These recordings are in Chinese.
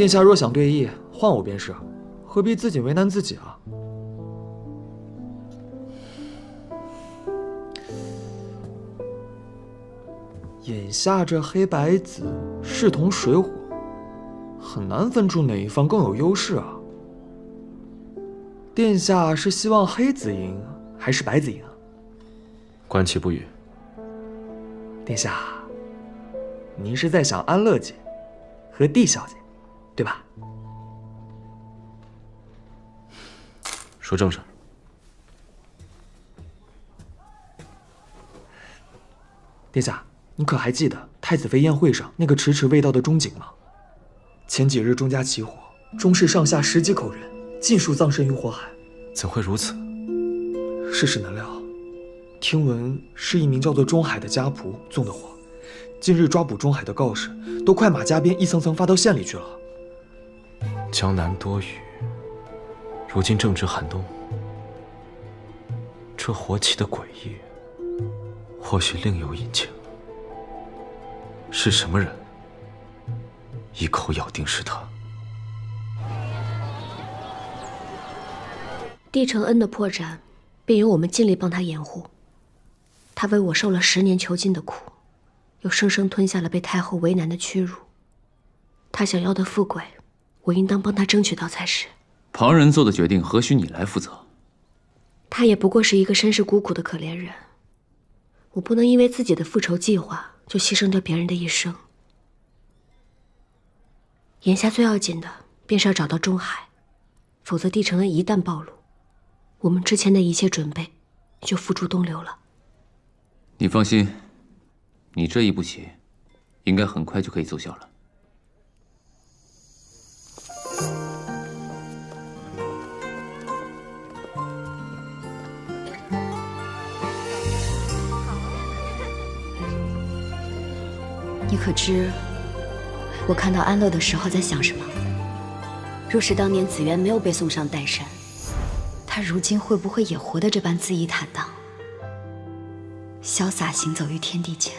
殿下若想对弈，换我便是，何必自己为难自己啊？眼下这黑白子势同水火，很难分出哪一方更有优势啊。殿下是希望黑子赢，还是白子赢啊？观其不语。殿下，您是在想安乐姐和帝小姐，对吧？说正事。殿下，你可还记得太子妃宴会上那个迟迟未到的钟景吗？前几日钟家起火，钟氏上下10几口人尽数葬身于火海。怎会如此？世事难料，听闻是一名叫做钟海的家仆纵的火。近日抓捕钟海的告示都快马加鞭，一层层发到县里去了。江南多雨，如今正值寒冬，这火起的诡异，或许另有隐情。是什么人一口咬定是他？帝承恩的破绽，便由我们尽力帮他掩护。他为我受了10年囚禁的苦，又生生吞下了被太后为难的屈辱。他想要的富贵，我应当帮他争取到才是。旁人做的决定，何须你来负责？他也不过是一个身世孤苦的可怜人，我不能因为自己的复仇计划就牺牲掉别人的一生。眼下最要紧的便是要找到钟海，否则帝承恩一旦暴露，我们之前的一切准备就付诸东流了。你放心，你这一步棋，应该很快就可以奏效了。你可知我看到安乐的时候在想什么？若是当年紫渊没有被送上岱山，他如今会不会也活得这般恣意坦荡，潇洒行走于天地间？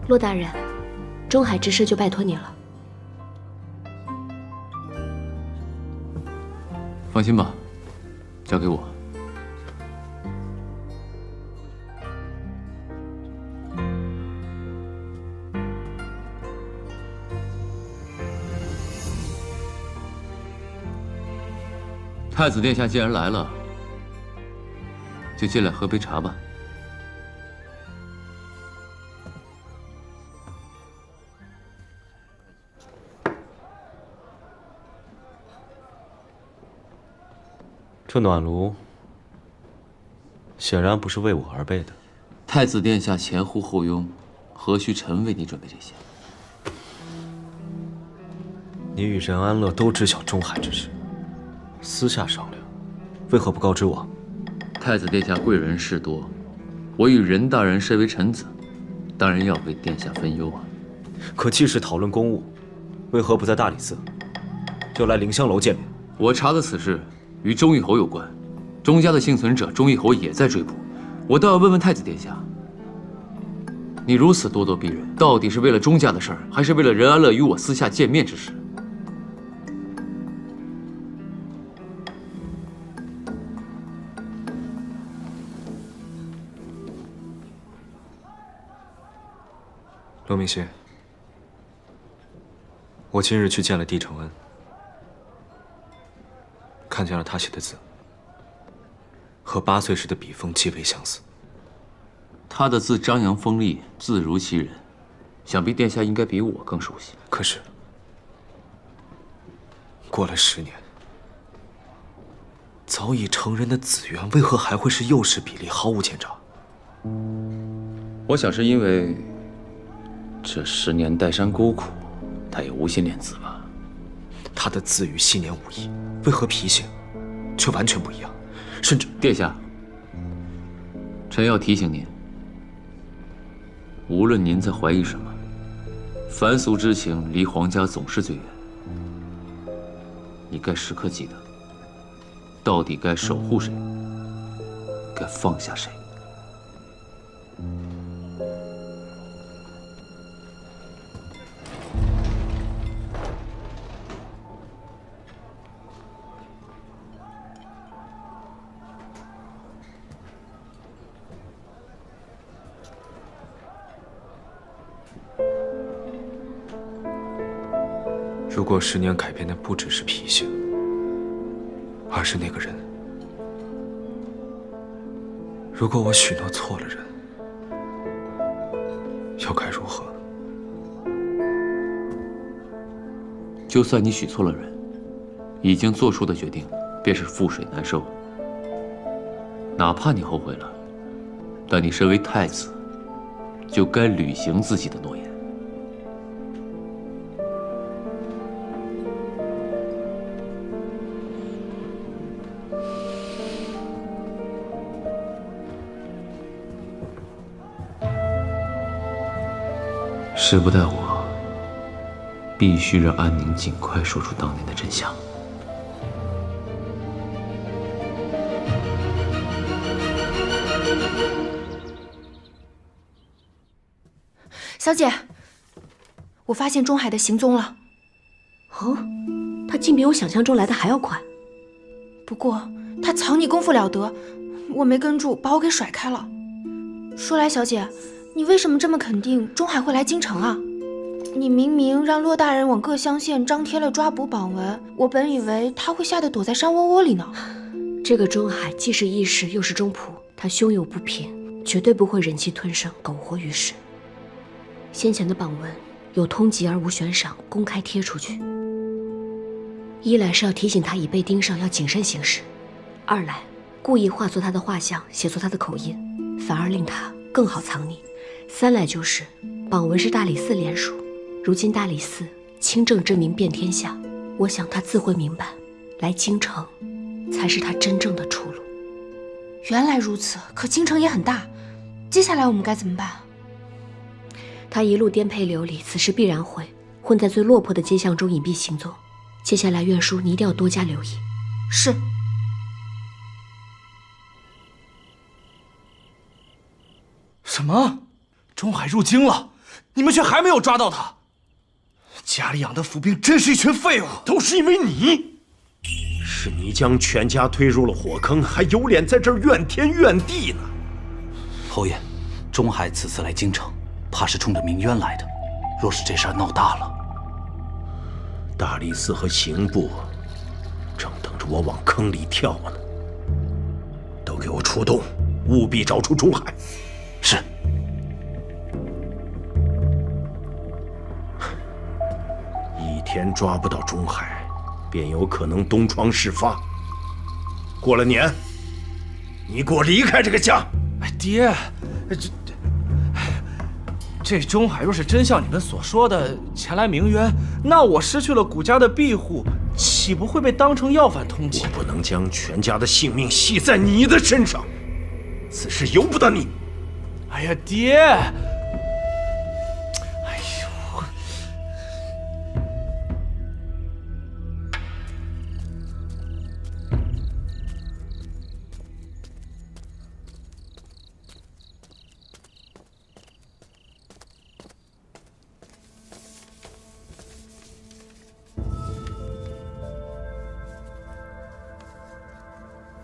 骆大人，钟海之事就拜托你了。放心吧，交给我。太子殿下既然来了，就进来喝杯茶吧。这暖炉显然不是为我而备的。太子殿下前呼后拥，何须臣为你准备这些？你与任安乐都知晓钟海之事，私下商量，为何不告知我？太子殿下贵人事多，我与任大人身为臣子，当然要为殿下分忧啊。可既是讨论公务，为何不在大理寺，就来凌香楼见面？我查的此事与钟义侯有关，钟家的幸存者钟义侯也在追捕，我倒要问问太子殿下，你如此咄咄逼人，到底是为了钟家的事儿，还是为了任安乐与我私下见面之事？刘明熙，我今日去见了帝承恩，看见了他写的字，和8岁时的笔锋极为相似。他的字张扬锋利，字如其人，想必殿下应该比我更熟悉。可是，过了10年，早已成人的紫渊，为何还会是幼时比例，毫无奸诈？我想是因为这10年岱山孤苦，他也无心练字吧。他的字与昔年无异，为何脾性却完全不一样？甚至，殿下，臣要提醒您，无论您在怀疑什么，凡俗之情离皇家总是最远。你该时刻记得，到底该守护谁，该放下谁。如果10年改变的不只是脾性，而是那个人，如果我许诺错了人，又该如何？就算你许错了人，已经做出的决定便是覆水难收。哪怕你后悔了，但你身为太子，就该履行自己的诺言。时不待我，必须让安宁尽快说出当年的真相。小姐，我发现钟海的行踪了。哦，他竟比我想象中来的还要快。不过他藏匿功夫了得，我没跟住，把我给甩开了。说来，小姐，你为什么这么肯定钟海会来京城啊？你明明让骆大人往各乡县张贴了抓捕榜文，我本以为他会吓得躲在山窝窝里呢。这个钟海既是义士又是忠仆，他胸有不平，绝对不会忍气吞声，苟活于世。先前的榜文有通缉而无悬赏，公开贴出去，一来是要提醒他已被盯上要谨慎行事，二来故意画错他的画像，写错他的口音，反而令他更好藏匿，三来就是榜文是大理寺联署，如今大理寺清正之名遍天下，我想他自会明白，来京城才是他真正的出路。原来如此，可京城也很大，接下来我们该怎么办？他一路颠沛流离，此时必然会混在最落魄的街巷中隐蔽行踪。接下来，院叔你一定要多加留意。是。什么？钟海入京了，你们却还没有抓到他？家里养的府兵真是一群废物！都是因为你，是你将全家推入了火坑，还有脸在这儿怨天怨地呢。侯爷，钟海此次来京城，怕是冲着鸣冤来的。若是这事儿闹大了，大理寺和刑部正等着我往坑里跳呢。都给我出动，务必找出钟海。是。一天抓不到钟海，便有可能东窗事发。过了年，你给我离开这个家！哎，爹，这钟海若是真像你们所说的前来鸣冤，那我失去了谷家的庇护，岂不会被当成要犯通缉？我不能将全家的性命系在你的身上，此事由不得你。哎呀，爹！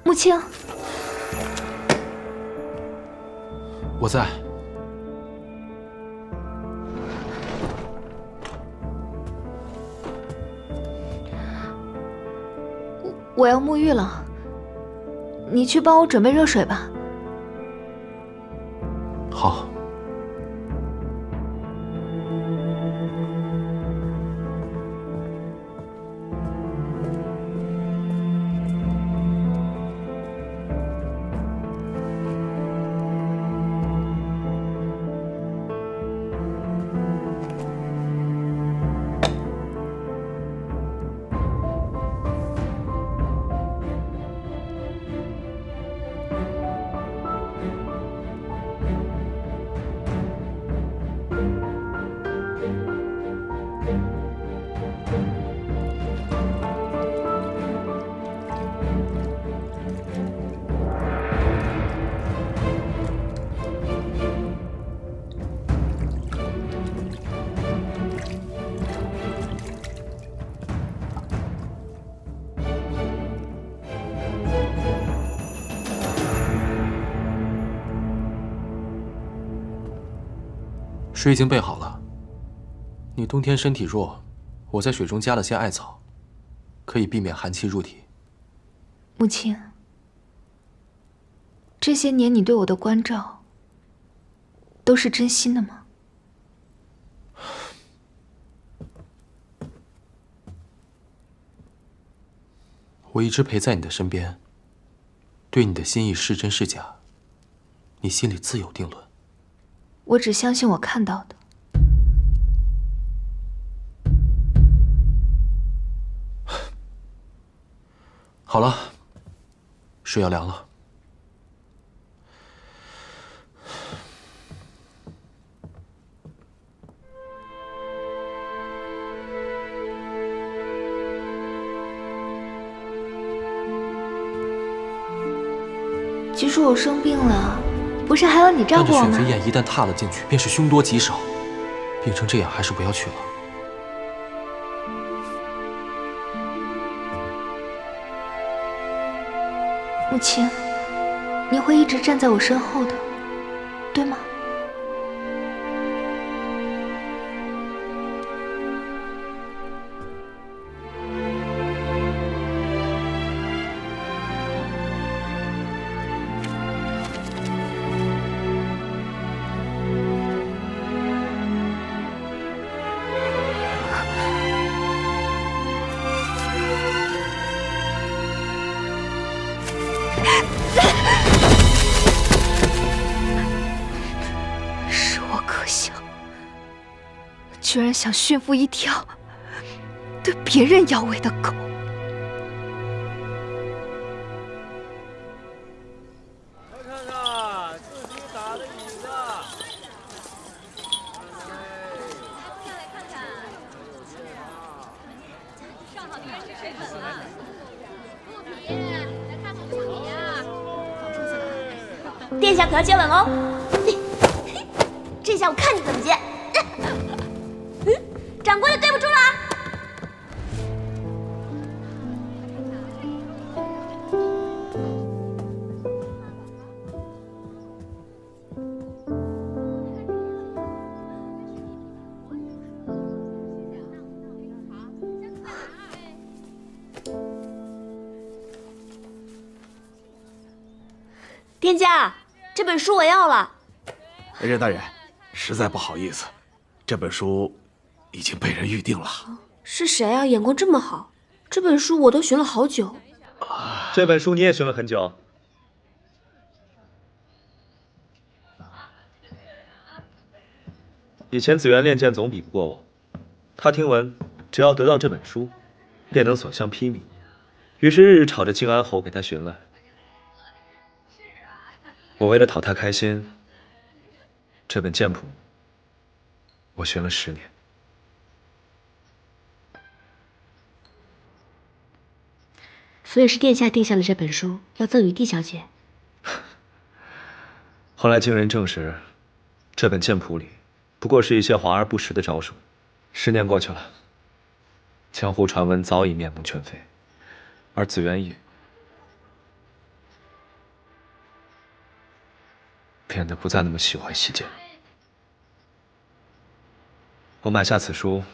穆青，我在。我要沐浴了，你去帮我准备热水吧。好。水已经备好了。你冬天身体弱，我在水中加了些艾草，可以避免寒气入体。母亲，这些年你对我的关照，都是真心的吗？我一直陪在你的身边，对你的心意是真是假，你心里自有定论。我只相信我看到的。好了，水要凉了。据说我生病了，不是还有你照顾我吗？但这选妃宴一旦踏了进去，便是凶多吉少。病成这样，还是不要去了。母亲，你会一直站在我身后的，对吗？是我可笑，居然想驯服一条对别人摇尾的狗。快看看自己打的椅子。上好别人吃水粉了。陆皮，来看看这场比啊！殿下可要接吻喽！这下我看你怎么接。掌柜的，对不住了啊！殿下，这本书我要了。任大人，实在不好意思，这本书已经被人预定了。是谁啊？眼光这么好，这本书我都寻了好久。这本书你也寻了很久。以前紫园练剑总比不过我，他听闻只要得到这本书，便能所向披靡，于是日日吵着靖安侯给他寻来。我为了讨他开心，这本剑谱我寻了10年。所以是殿下定下了这本书，要赠与帝小姐。后来经人证实，这本剑谱里不过是一些华而不实的招数。10年过去了，江湖传闻早已面目全非，而紫园也变得不再那么喜欢习剑。我买下此书，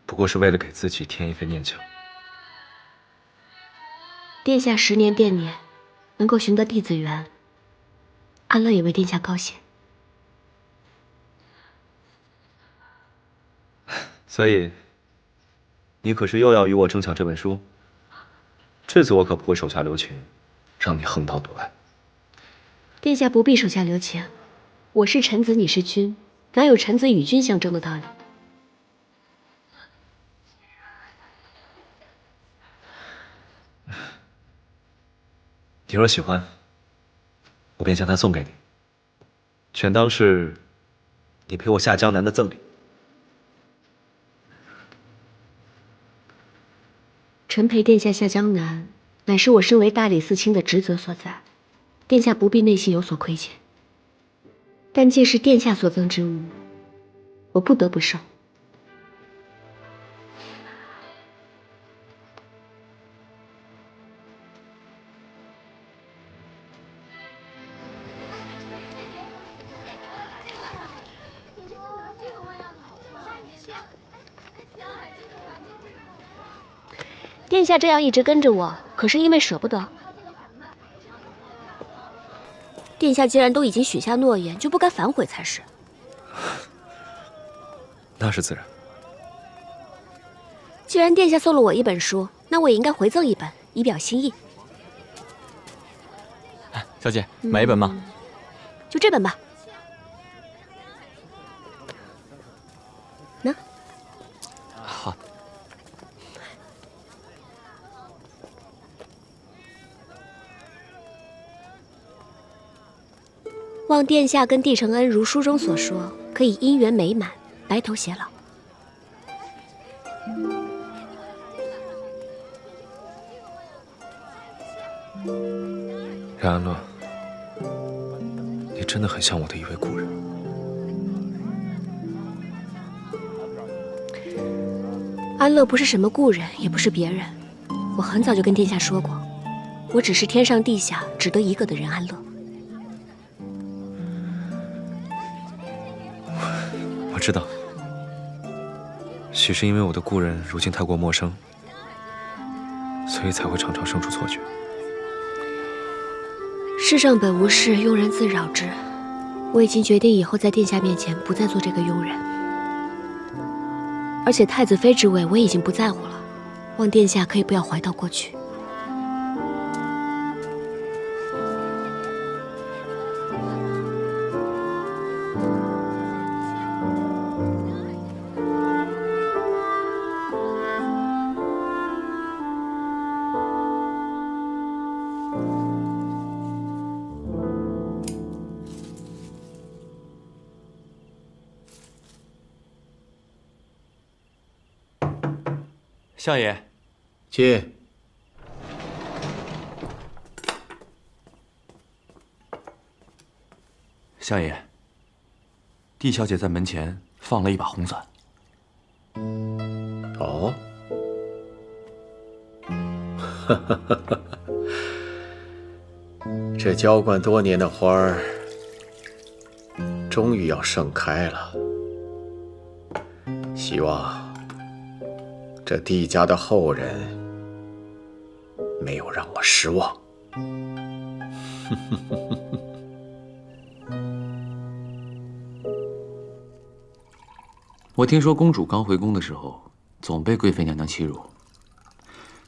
不过是为了给自己添一份念想。殿下10年惦念，能够寻得帝子园，安乐也为殿下高兴。所以，你可是又要与我争抢这本书？这次我可不会手下留情，让你横刀夺爱。殿下不必手下留情，我是臣子，你是君，哪有臣子与君相争的道理？你若喜欢，我便将它送给你，全当是你陪我下江南的赠礼。臣陪殿下下江南，乃是我身为大理寺卿的职责所在，殿下不必内心有所亏欠。但既是殿下所赠之物，我不得不收。殿下这样一直跟着我，可是因为舍不得。殿下既然都已经许下诺言，就不该反悔才是。那是自然。既然殿下送了我一本书，那我也应该回赠一本，以表心意。小姐，买一本吗？就这本吧。那。好。望殿下跟帝承恩如书中所说，可以姻缘美满，白头偕老。冉安乐，你真的很像我的一位故人。安乐不是什么故人，也不是别人。我很早就跟殿下说过，我只是天上地下只得一个的人安乐。我知道，许是因为我的故人如今太过陌生，所以才会常常生出错觉。世上本无事，庸人自扰之。我已经决定以后在殿下面前不再做这个庸人，而且太子妃之位我已经不在乎了，望殿下可以不要怀悼过去。相爷，进。相爷，帝小姐在门前放了一把红伞。哦，这浇灌多年的花儿，终于要盛开了。希望这帝家的后人没有让我失望。我听说公主刚回宫的时候，总被贵妃娘娘欺辱。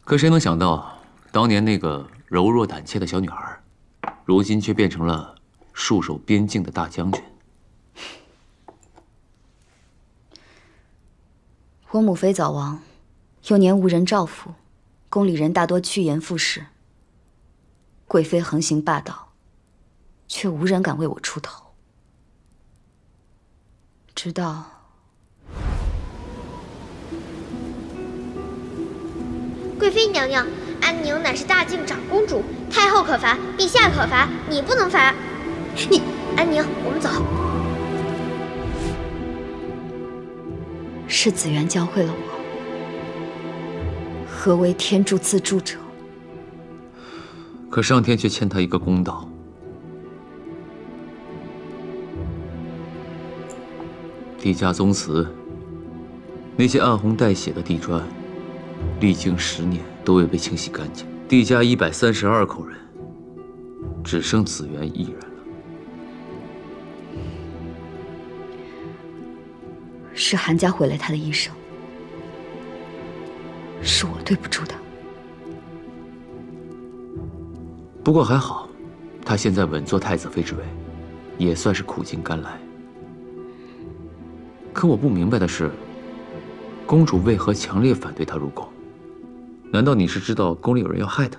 可谁能想到，当年那个柔弱胆怯的小女孩，如今却变成了戍守边境的大将军。我母妃早亡，幼年无人照拂，宫里人大多趋炎附势。贵妃横行霸道，却无人敢为我出头。直到贵妃娘娘，安宁乃是大晋长公主，太后可罚，陛下可罚，你不能罚。你，安宁，我们走。是紫渊教会了我何为天助自助者。可上天却欠他一个公道。帝家宗祠，那些暗红带血的地砖，历经10年都未被清洗干净。帝家132口人，只剩紫渊一人了。是韩家毁了他的一生，是我对不住他。不过还好，他现在稳坐太子妃之位，也算是苦尽甘来。可我不明白的是，公主为何强烈反对他入宫？难道你是知道宫里有人要害他？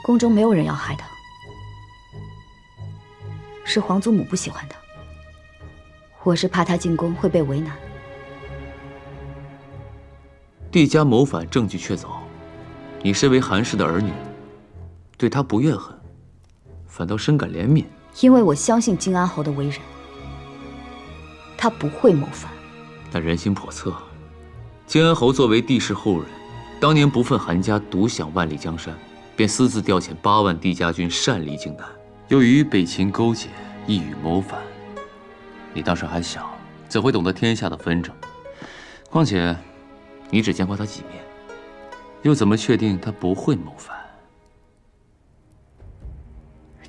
宫中没有人要害他，是皇祖母不喜欢他。我是怕他进宫会被为难。帝家谋反证据确凿，你身为韩氏的儿女，对他不怨恨，反倒深感怜悯。因为我相信金安侯的为人，他不会谋反。但人心叵测，金安侯作为帝室后人，当年不忿韩家独享万里江山，便私自调遣8万帝家军擅离荆南，又与北秦勾结，意欲谋反。你当时还小，怎会懂得天下的纷争？况且，你只见过他几面，又怎么确定他不会谋反？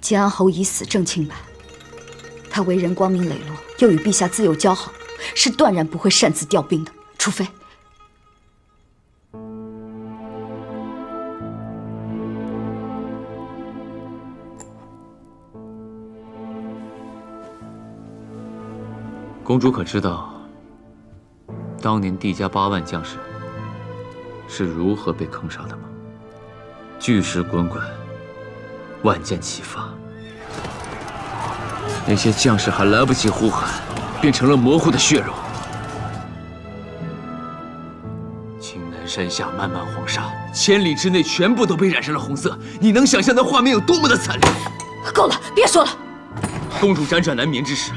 建安侯已死，正清白。他为人光明磊落，又与陛下自幼交好，是断然不会擅自调兵的，除非……公主可知道，当年帝家8万将士是如何被坑杀的吗？巨石滚滚，万箭齐发，那些将士还来不及呼喊，变成了模糊的血肉。青南山下漫漫黄沙，千里之内全部都被染上了红色。你能想象那画面有多么的惨烈？够了，别说了。公主辗转难眠之时，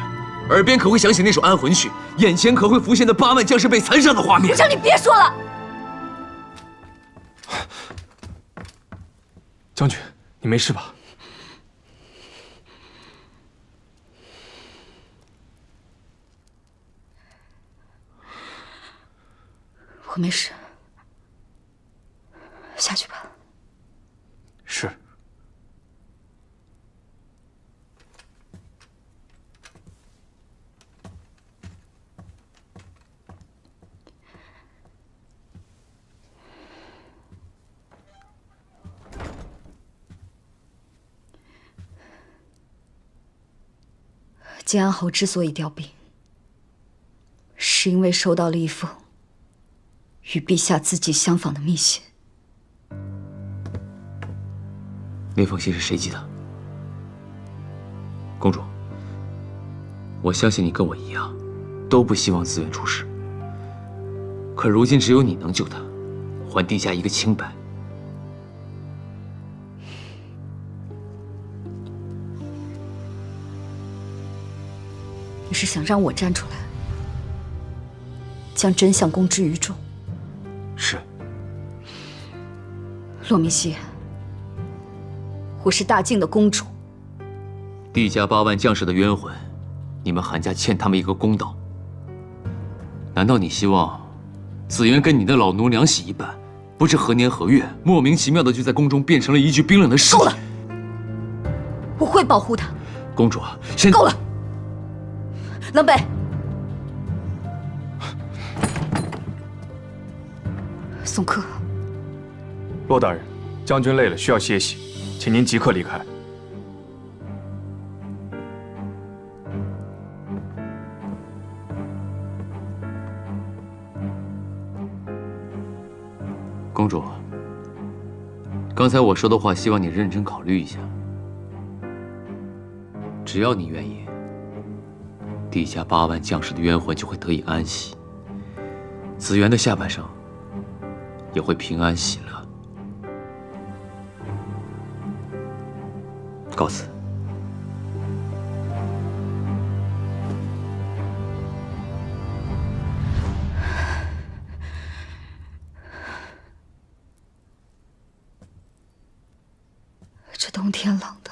耳边可会响起那首安魂曲，眼前可会浮现那8万将士被残杀的画面。我叫你别说了。将军，你没事吧？我没事，下去吧。是。建安侯之所以调兵，是因为收到了一封与陛下字迹相仿的密信。那封信是谁寄的？公主，我相信你跟我一样，都不希望自愿出事。可如今只有你能救他，还帝家一个清白。你是想让我站出来，将真相公之于众？是。洛明熙，我是大晋的公主。帝家8万将士的冤魂，你们韩家欠他们一个公道。难道你希望紫渊跟你的老奴两喜一办，不知何年何月，莫名其妙的就在宫中变成了一具冰冷的尸体？够了！我会保护他。公主，现在够了！冷北，宋柯，骆大人，将军累了，需要歇息，请您即刻离开。公主，刚才我说的话，希望你认真考虑一下。只要你愿意，帝家8万将士的冤魂就会得以安息，紫渊的下半生也会平安喜乐。告辞。这冬天冷的，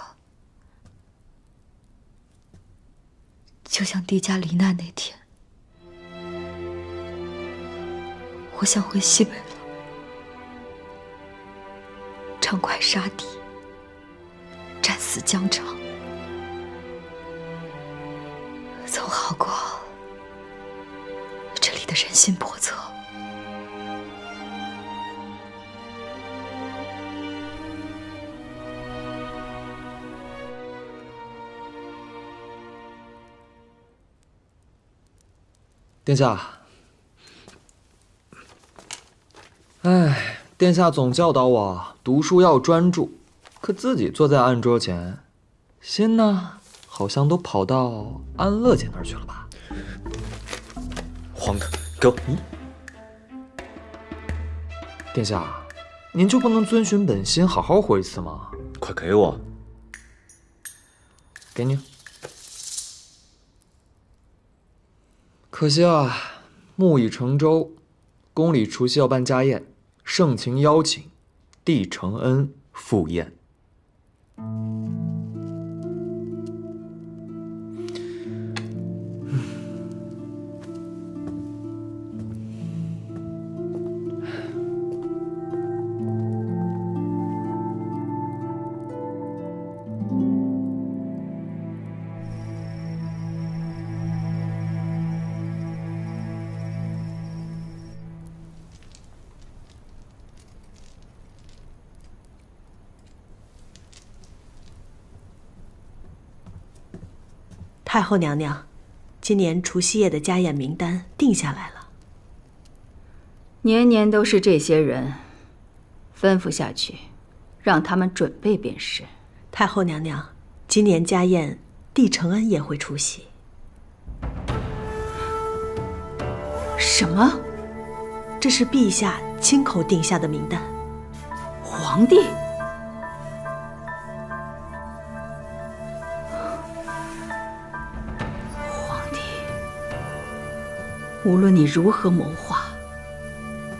就像帝家罹难那天，我想回西北了，畅快杀敌，战死疆场，总好过这里的人心叵测。殿下，哎，殿下总教导我读书要专注，可自己坐在案桌前，心呢，好像都跑到安乐姐那儿去了吧？皇的，给我！殿下，您就不能遵循本心，好好活一次吗？快给我！给你。可惜啊，木已成舟，宫里除夕要办家宴，盛情邀请，帝承恩赴宴。太后娘娘，今年除夕夜的家宴名单定下来了。年年都是这些人，吩咐下去，让他们准备便是。太后娘娘，今年家宴，帝承恩也会出席。什么？这是陛下亲口定下的名单。皇帝？无论你如何谋划，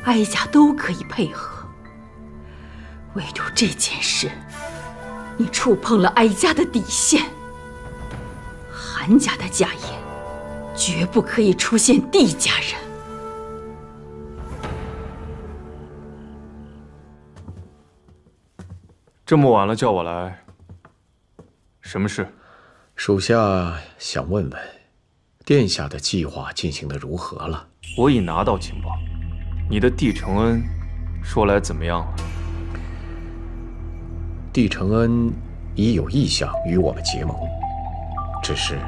哀家都可以配合。唯独这件事，你触碰了哀家的底线。韩家的家宴，绝不可以出现帝家人。这么晚了叫我来，什么事？属下想问问。殿下的计划进行得如何了？我已拿到情报，你的帝承恩说来怎么样了？帝承恩已有意向与我们结盟，只是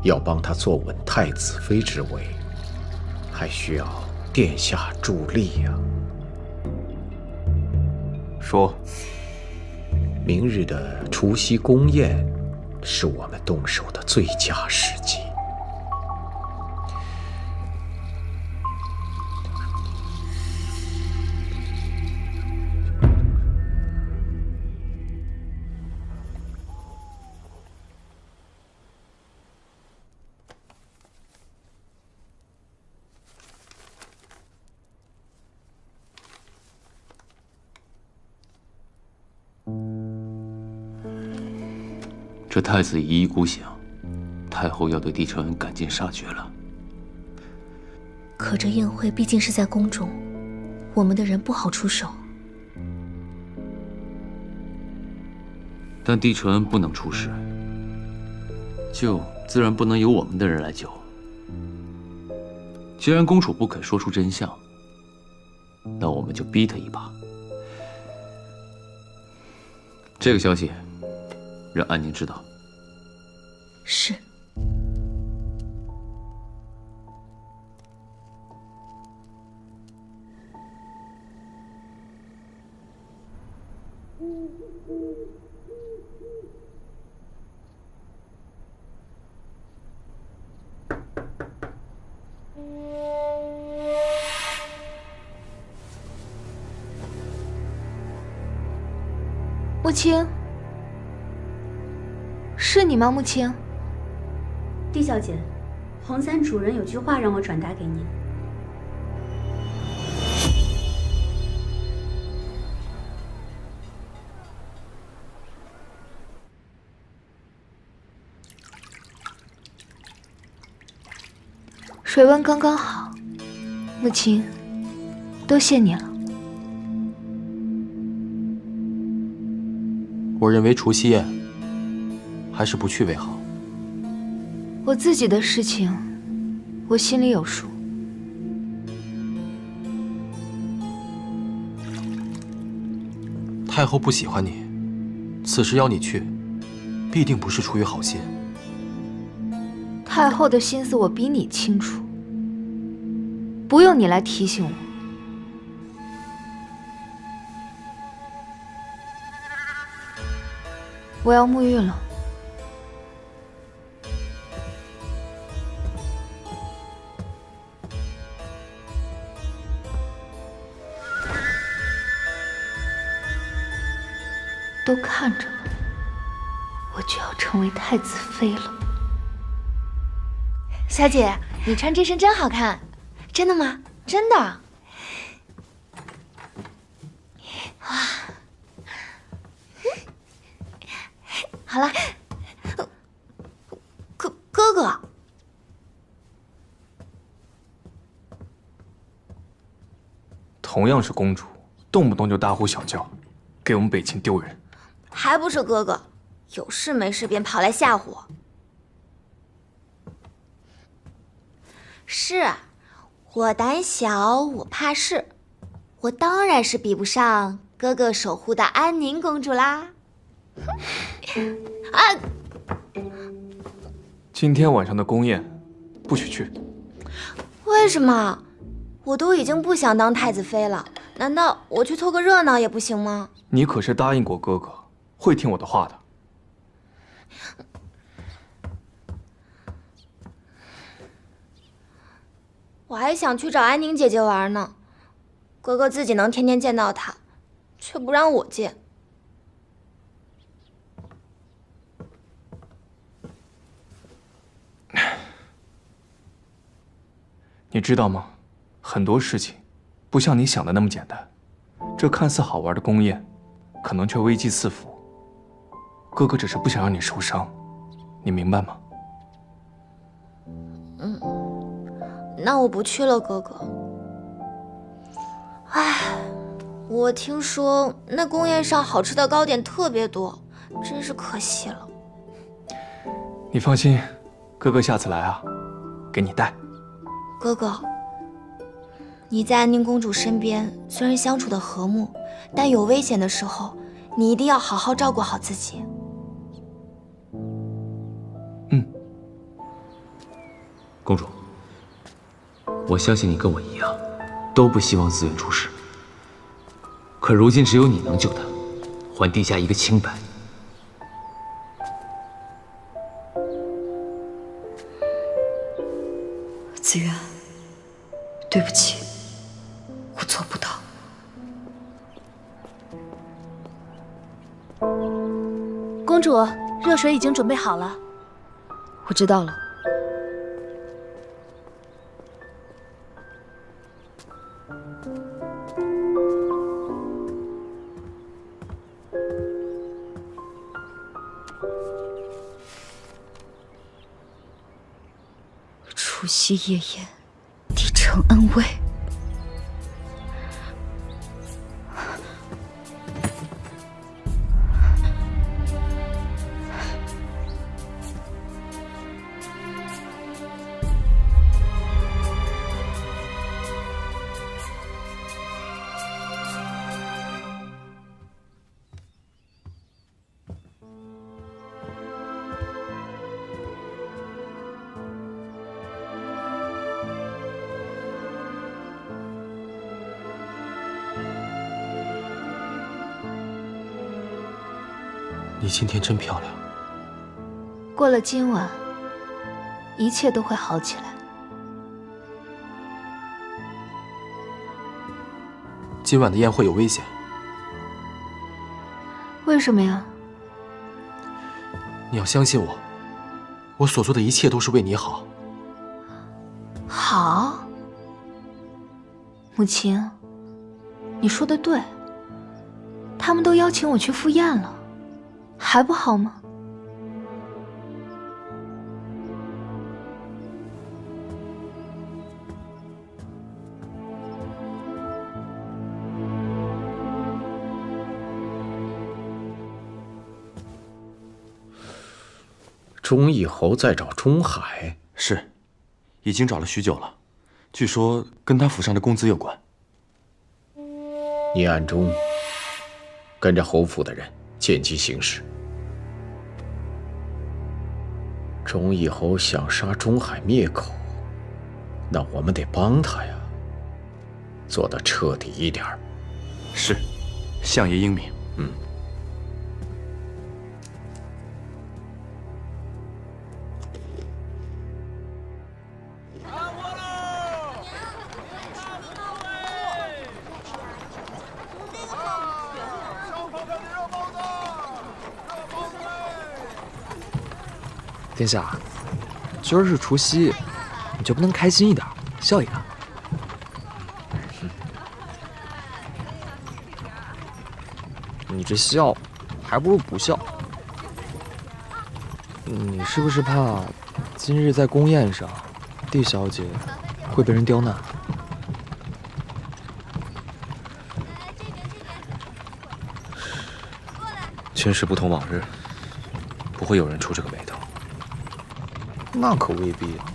要帮他坐稳太子妃之位，还需要殿下助力呀。说，明日的除夕宫宴是我们动手的最佳时机。这太子一意孤行，太后要对帝承恩赶尽杀绝了。可这宴会毕竟是在宫中，我们的人不好出手。但帝承恩不能出事，救自然不能由我们的人来救。既然公主不肯说出真相，那我们就逼她一把。这个消息让安宁知道。是。穆青，是你吗？穆青。帝小姐，红三主人有句话让我转达给你。水温刚刚好，穆青，多谢你了。我认为除夕宴还是不去为好。我自己的事情，我心里有数。太后不喜欢你，此时邀你去，必定不是出于好心。太后的心思我比你清楚，不用你来提醒我。我要沐浴了。都看着了，我就要成为太子妃了。小姐，你穿这身真好看，真的吗？真的。哇，好了，哥哥，同样是公主，动不动就大呼小叫，给我们北秦丢人。还不是哥哥，有事没事便跑来吓唬我。是，我胆小，我怕事，我当然是比不上哥哥守护的安宁公主啦。啊！今天晚上的宫宴，不许去。为什么？我都已经不想当太子妃了，难道我去凑个热闹也不行吗？你可是答应过哥哥，会听我的话的。我还想去找安宁姐姐玩呢，哥哥自己能天天见到她，却不让我见。你知道吗？很多事情不像你想的那么简单。这看似好玩的宫宴，可能却危机四伏。哥哥只是不想让你受伤，你明白吗？那我不去了，哥哥。唉，我听说那宫宴上好吃的糕点特别多，真是可惜了。你放心，哥哥下次来啊，给你带。哥哥，你在安宁公主身边，虽然相处的和睦，但有危险的时候，你一定要好好照顾好自己。公主，我相信你跟我一样，都不希望紫苑出事。可如今只有你能救她，还陛下一个清白。紫苑，对不起，我做不到。公主，热水已经准备好了。我知道了。除夕夜宴，帝城恩威。你今天真漂亮。过了今晚，一切都会好起来。今晚的宴会有危险。为什么呀？你要相信我，我所做的一切都是为你好。好，母亲，你说的对。他们都邀请我去赴宴了，还不好吗？忠义侯在找钟海，是，已经找了许久了，据说跟他府上的公子有关。你暗中跟着侯府的人见机行事。忠义侯想杀钟海灭口，那我们得帮他呀，做得彻底一点。是，相爷英明。殿下，今儿是除夕，你就不能开心一点，笑一个？你这笑，还不如不笑。你是不是怕今日在宫宴上，帝小姐会被人刁难？今时不同往日，不会有人出这个眉头。那可未必啊。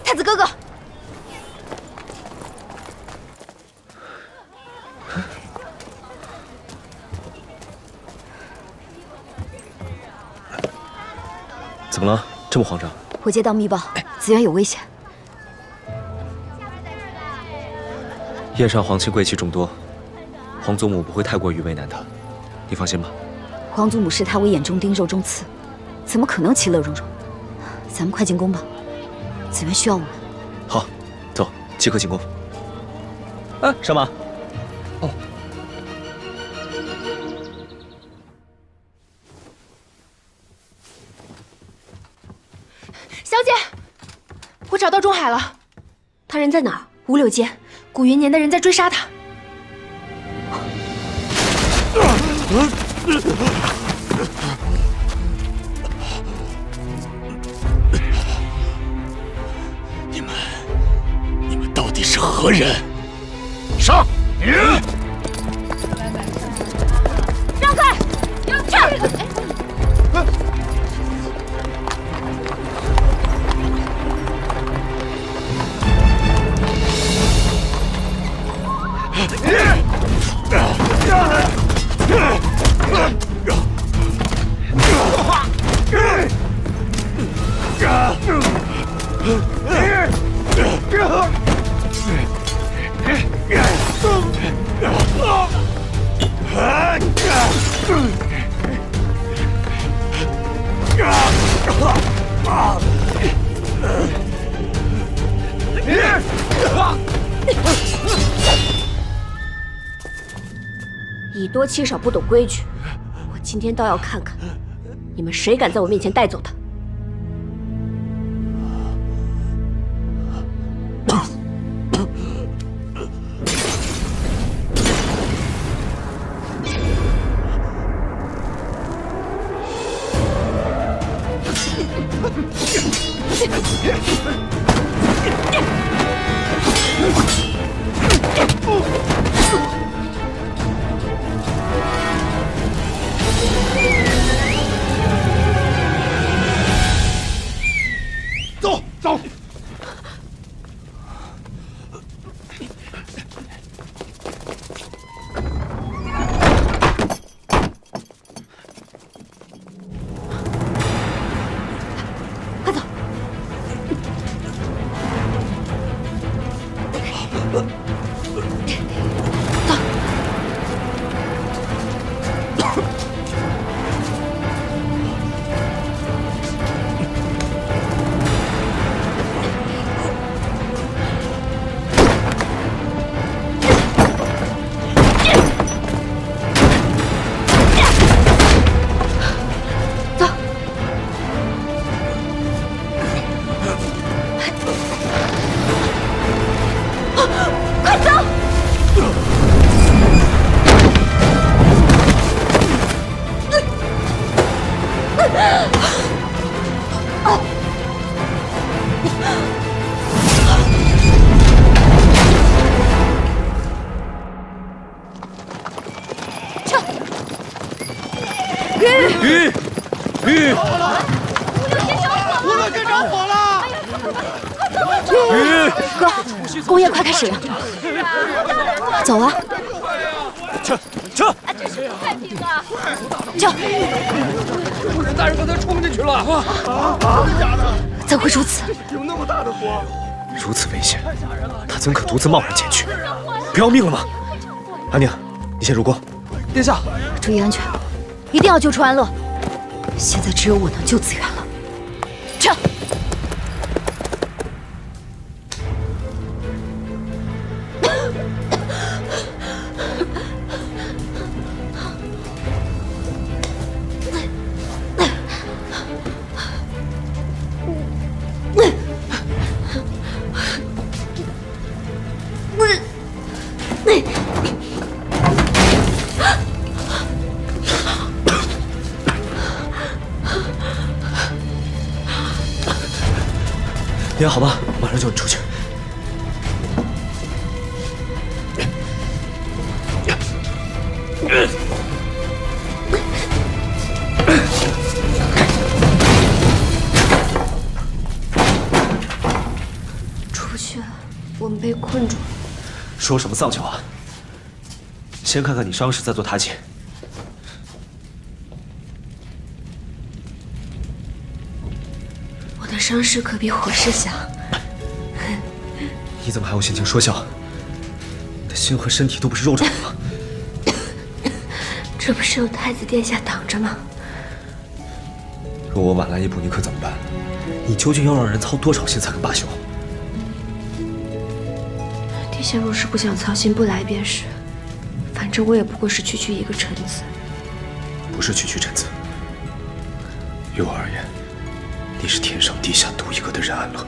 太子哥哥，怎么了？这么慌张？我接到密报，紫渊有危险。燕上皇亲贵戚众多，皇祖母不会太过于为难他，你放心吧。皇祖母视他为眼中钉肉中刺，怎么可能其乐融融？咱们快进宫吧，紫渊需要我们。好，走，即刻进宫。哎，上马。哦。小姐，我找到钟海了。他人在哪儿？五柳间，古云年的人在追杀他。你们到底是何人？上！让开！让开！以多欺少，不懂规矩。我今天倒要看看，你们谁敢在我面前带走他！走走。快走！工业快开始了，走啊！撤！这是不太平啊！撤！夫人大人刚才冲进去了！真的假的？怎会如此？有那么大的火！如此危险，他怎可独自贸然前去？不要命了吗？安宁，你先入宫。殿下，注意安全，一定要救出安乐。现在只有我能救紫渊了。撤！你还好吗？马上救你出去。出不去，我们被困住了。说什么丧气话！先看看你伤势，再做他解。伤势可比火势小。你怎么还有心情说笑？你的心和身体都不是肉长的吗？这不是有太子殿下挡着吗？若我晚来一步，你可怎么办？你究竟要让人操多少心才肯罢休？殿下若是不想操心，不来便是。反正我也不过是区一个臣子。不是区臣子。于我而言，你是天上地下独一个的任安乐。